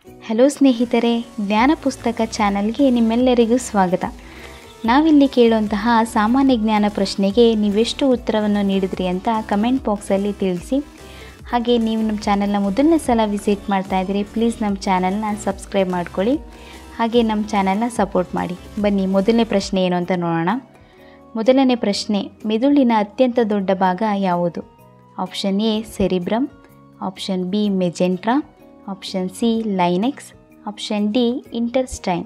Hello ಸ್ನೇಹಿತರೆ, ಜ್ಞಾನ ಪುಸ್ತಕ ಚಾನಲ್ಗೆ ನಿಮ್ಮೆಲ್ಲರಿಗೂ ಸ್ವಾಗತ. ನಾವಿಲ್ಲಿ ಕೇಳುವಂತಹ ಸಾಮಾನ್ಯ ಜ್ಞಾನ ಪ್ರಶ್ನೆಗೆ ನೀವೆಷ್ಟು ಉತ್ತರವನ್ನು ನೀಡಿದ್ರಿ ಅಂತ ಕಮೆಂಟ್ ಬಾಕ್ಸಲ್ಲಿ ತಿಳಿಸಿ. ಹಾಗೆ ನೀವು ನಮ್ಮ ಚಾನಲ್ನ ಮೊದಲನೇ ಸಲ ವಿಸಿಟ್ ಮಾಡ್ತಾ ಇದ್ದೀರಿ, ಪ್ಲೀಸ್ ನಮ್ಮ ಚಾನಲ್ನ ಸಬ್ಸ್ಕ್ರೈಬ್ ಮಾಡ್ಕೊಳ್ಳಿ. ಹಾಗೆ ನಮ್ಮ ಚಾನಲ್ನ ಸಪೋರ್ಟ್ ಮಾಡಿ. ಬನ್ನಿ ಮೊದಲನೇ ಪ್ರಶ್ನೆ ಏನು ಅಂತ ನೋಡೋಣ. ಮೊದಲನೇ ಪ್ರಶ್ನೆ, ಮೆದುಳಿನ ಅತ್ಯಂತ ದೊಡ್ಡ ಭಾಗ ಯಾವುದು? Option A cerebrum, option B ಮೆಜೆಂಟ್ರಾ, ಆಪ್ಷನ್ ಸಿ ಲೈನೆಕ್ಸ್, ಆಪ್ಷನ್ ಡಿ ಇಂಟರ್ಸ್ಟೈನ್.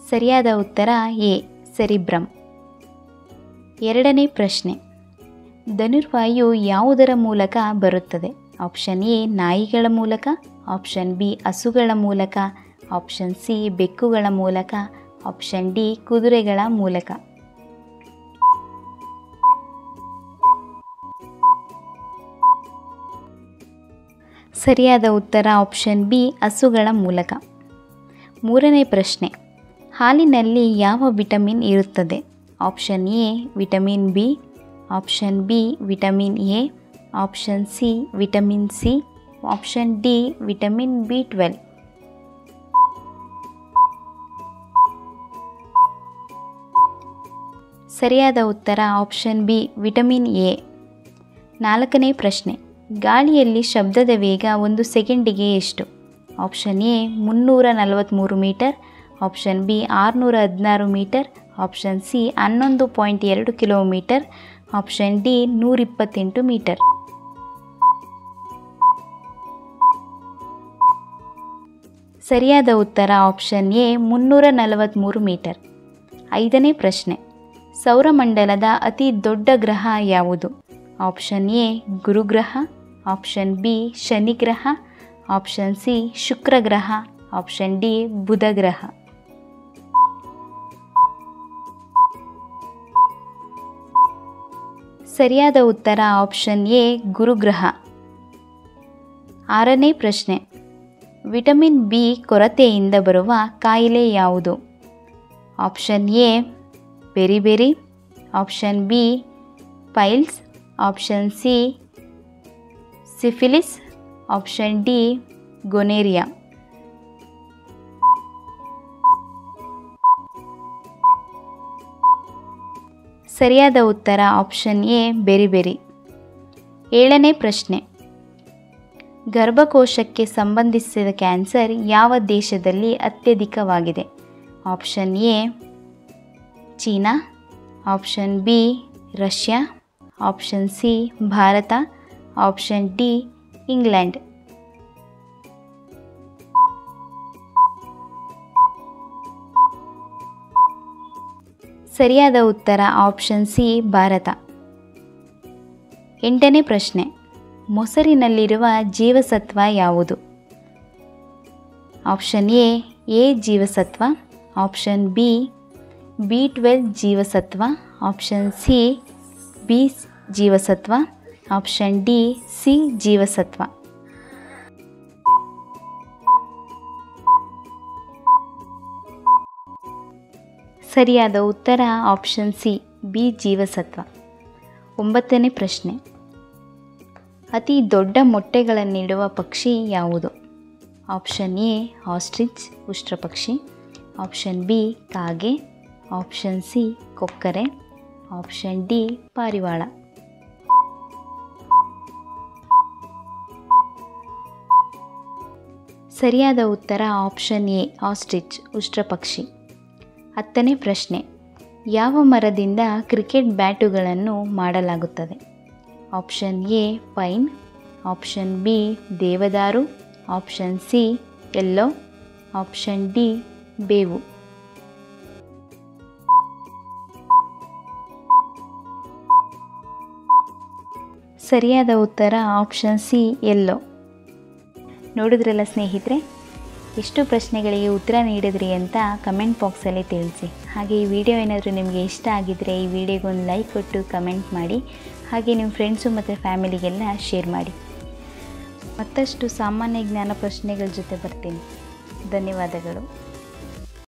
ಸರಿಯಾದ ಉತ್ತರ ಎ ಸೆರಿಬ್ರಮ್. ಎರಡನೇ ಪ್ರಶ್ನೆ, ಧನುರ್ವಾಯು ಯಾವುದರ ಮೂಲಕ ಬರುತ್ತದೆ? ಆಪ್ಷನ್ ಎ ನಾಯಿಗಳ ಮೂಲಕ, ಆಪ್ಷನ್ ಬಿ ಹಸುಗಳ ಮೂಲಕ, ಆಪ್ಷನ್ ಸಿ ಬೆಕ್ಕುಗಳ ಮೂಲಕ, ಆಪ್ಷನ್ ಡಿ ಕುದುರೆಗಳ ಮೂಲಕ. ಸರಿಯಾದ ಉತ್ತರ ಆಪ್ಷನ್ ಬಿ ಹಸುಗಳ ಮೂಲಕ. ಮೂರನೇ ಪ್ರಶ್ನೆ, ಹಾಲಿನಲ್ಲಿ ಯಾವ ವಿಟಮಿನ್ ಇರುತ್ತದೆ? Option A vitamin B, option B vitamin A, option C vitamin C, option D vitamin B12. ಸರಿಯಾದ ಉತ್ತರ ಆಪ್ಷನ್ ಬಿ ವಿಟಮಿನ್ ಎ. ನಾಲ್ಕನೇ ಪ್ರಶ್ನೆ, ಗಾಳಿಯಲ್ಲಿ ಶಬ್ದದ ವೇಗ 1 ಸೆಕೆಂಡಿಗೆ ಎಷ್ಟು? Option A 343 metre, option B 616 metre, option C 11.2 kilometre, option D 128 metre. ಸರಿಯಾದ ಉತ್ತರ ಆಪ್ಷನ್ ಎ 343 ಮೀಟರ್. ಐದನೇ ಪ್ರಶ್ನೆ, ಸೌರಮಂಡಲದ ಅತಿ ದೊಡ್ಡ ಗ್ರಹ ಯಾವುದು? ಆಪ್ಷನ್ ಎ ಗುರುಗ್ರಹ, ಆಪ್ಷನ್ ಬಿ ಶನಿ ಗ್ರಹ, ಆಪ್ಷನ್ ಸಿ ಶುಕ್ರ ಗ್ರಹ, ಆಪ್ಷನ್ ಡಿ ಬುಧ ಗ್ರಹ. ಸರಿಯಾದ ಉತ್ತರ ಆಪ್ಷನ್ ಎ ಗುರುಗ್ರಹ. ಆರನೇ ಪ್ರಶ್ನೆ, ವಿಟಮಿನ್ ಬಿ ಕೊರತೆಯಿಂದ ಬರುವ ಕಾಯಿಲೆ ಯಾವುದು? Option A beriberi, option B piles, option C syphilis, option D ಗೊನೇರಿಯಾ. ಸರಿಯಾದ ಉತ್ತರ ಆಪ್ಷನ್ ಎ ಬೆರಿಬೆರಿ. ಏಳನೇ ಪ್ರಶ್ನೆ, ಗರ್ಭಕೋಶಕ್ಕೆ ಸಂಬಂಧಿಸಿದ ಕ್ಯಾನ್ಸರ್ ಯಾವ ದೇಶದಲ್ಲಿ ಅತ್ಯಧಿಕವಾಗಿದೆ? Option A China, option B Russia, option C Bharat, option D England. ಸರಿಯಾದ ಉತ್ತರ ಆಪ್ಷನ್ ಸಿ ಭಾರತ. ಎಂಟನೇ ಪ್ರಶ್ನೆ, ಮೊಸರಿನಲ್ಲಿರುವ ಜೀವಸತ್ವ ಯಾವುದು? ಆಪ್ಷನ್ ಎ ಜೀವಸತ್ವ, ಆಪ್ಷನ್ ಬಿ B12 ಜೀವಸತ್ವ, ಆಪ್ಷನ್ ಸಿ ಬಿ ಜೀವಸತ್ವ, ಆಪ್ಷನ್ ಡಿ ಸಿ ಜೀವಸತ್ವ. ಸರಿಯಾದ ಉತ್ತರ ಆಪ್ಷನ್ ಸಿ ಬಿ ಜೀವಸತ್ವ. ಒಂಬತ್ತನೇ ಪ್ರಶ್ನೆ, ಅತಿ ದೊಡ್ಡ ಮೊಟ್ಟೆಗಳನ್ನಿಡುವ ಪಕ್ಷಿ ಯಾವುದು? ಆಪ್ಷನ್ ಎ ಆಸ್ಟ್ರಿಚ್ ಉಷ್ಟ್ರಪಕ್ಷಿ, ಆಪ್ಷನ್ ಬಿ ಕಾಗೆ, ಆಪ್ಷನ್ ಸಿ ಕೊಕ್ಕರೆ, ಆಪ್ಷನ್ ಡಿ ಪಾರಿವಾಳ. ಸರಿಯಾದ ಉತ್ತರ ಆಪ್ಷನ್ ಎ ಆಸ್ಟ್ರಿಚ್ ಉಷ್ಟ್ರಪಕ್ಷಿ. ಹತ್ತನೇ ಪ್ರಶ್ನೆ, ಯಾವ ಮರದಿಂದ ಕ್ರಿಕೆಟ್ ಬ್ಯಾಟುಗಳನ್ನು ಮಾಡಲಾಗುತ್ತದೆ? Option A pine, option B ದೇವದಾರು, option C willow, option D ಬೇವು. ಸರಿಯಾದ ಉತ್ತರ ಆಪ್ಷನ್ ಸಿ ಎಲ್ಲೋ. ನೋಡಿದ್ರಲ್ಲ ಸ್ನೇಹಿತರೆ, ಎಷ್ಟು ಪ್ರಶ್ನೆಗಳಿಗೆ ಉತ್ತರ ನೀಡಿದ್ರಿ ಅಂತ ಕಮೆಂಟ್ ಬಾಕ್ಸಲ್ಲಿ ತಿಳಿಸಿ. ಹಾಗೆ ಈ ವಿಡಿಯೋ ಏನಾದರೂ ನಿಮಗೆ ಇಷ್ಟ ಆಗಿದ್ದರೆ ಈ ವಿಡಿಯೋಗೊಂದು ಲೈಕ್ ಕೊಟ್ಟು ಕಮೆಂಟ್ ಮಾಡಿ. ಹಾಗೆ ನಿಮ್ಮ ಫ್ರೆಂಡ್ಸು ಮತ್ತು ಫ್ಯಾಮಿಲಿಗೆಲ್ಲ ಶೇರ್ ಮಾಡಿ. ಮತ್ತಷ್ಟು ಸಾಮಾನ್ಯ ಜ್ಞಾನ ಪ್ರಶ್ನೆಗಳ ಜೊತೆ ಬರ್ತೀನಿ. ಧನ್ಯವಾದಗಳು.